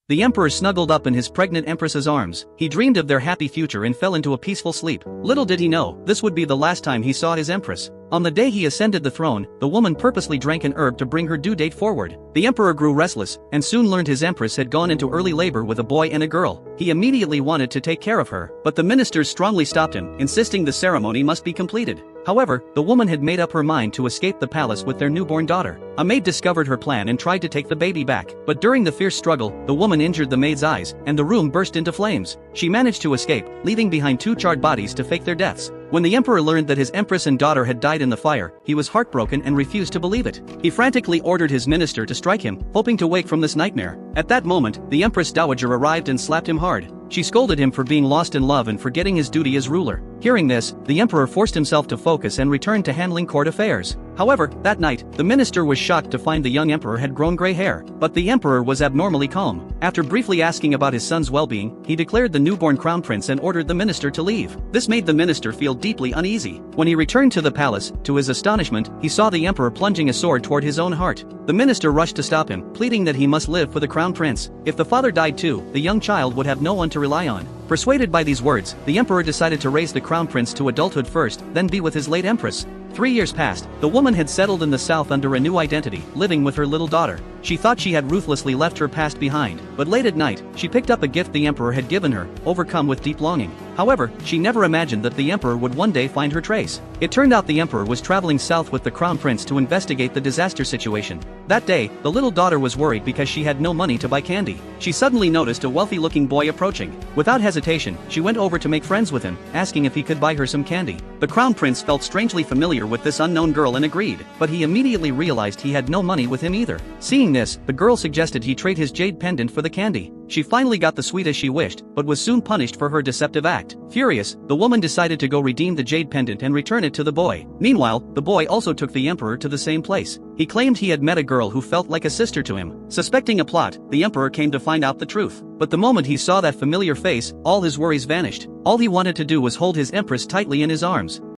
The emperor snuggled up in his pregnant empress's arms. He dreamed of their happy future and fell into a peaceful sleep. Little did he know, this would be the last time he saw his empress. On the day he ascended the throne, the woman purposely drank an herb to bring her due date forward. The emperor grew restless, and soon learned his empress had gone into early labor with a boy and a girl. He immediately wanted to take care of her, but the ministers strongly stopped him, insisting the ceremony must be completed. However, the woman had made up her mind to escape the palace with their newborn daughter. A maid discovered her plan and tried to take the baby back, but during the fierce struggle, the woman injured the maid's eyes, and the room burst into flames. She managed to escape, leaving behind 2 charred bodies to fake their deaths. When the emperor learned that his empress and daughter had died in the fire, he was heartbroken and refused to believe it. He frantically ordered his minister to strike him, hoping to wake from this nightmare. At that moment, the empress dowager arrived and slapped him hard. She scolded him for being lost in love and forgetting his duty as ruler. Hearing this, the emperor forced himself to focus and returned to handling court affairs. However, that night, the minister was shocked to find the young emperor had grown gray hair, but the emperor was abnormally calm. After briefly asking about his son's well-being, he declared the newborn crown prince and ordered the minister to leave. This made the minister feel deeply uneasy. When he returned to the palace, to his astonishment, he saw the emperor plunging a sword toward his own heart. The minister rushed to stop him, pleading that he must live for the crown prince. If the father died too, the young child would have no one to rely on. Persuaded by these words, the emperor decided to raise the crown prince to adulthood first, then be with his late empress. 3 years passed. The woman had settled in the south under a new identity, living with her little daughter. She thought she had ruthlessly left her past behind, but late at night, she picked up a gift the emperor had given her, overcome with deep longing. However, she never imagined that the emperor would one day find her trace. It turned out the emperor was traveling south with the crown prince to investigate the disaster situation. That day, the little daughter was worried because she had no money to buy candy. She suddenly noticed a wealthy-looking boy approaching. Without hesitation, she went over to make friends with him, asking if he could buy her some candy. The crown prince felt strangely familiar with this unknown girl and agreed, but he immediately realized he had no money with him either. Seeing this, the girl suggested he trade his jade pendant for the candy. She finally got the sweet as she wished, but was soon punished for her deceptive act. Furious, the woman decided to go redeem the jade pendant and return it to the boy. Meanwhile, the boy also took the emperor to the same place. He claimed he had met a girl who felt like a sister to him. Suspecting a plot, the emperor came to find out the truth. But the moment he saw that familiar face, all his worries vanished. All he wanted to do was hold his empress tightly in his arms.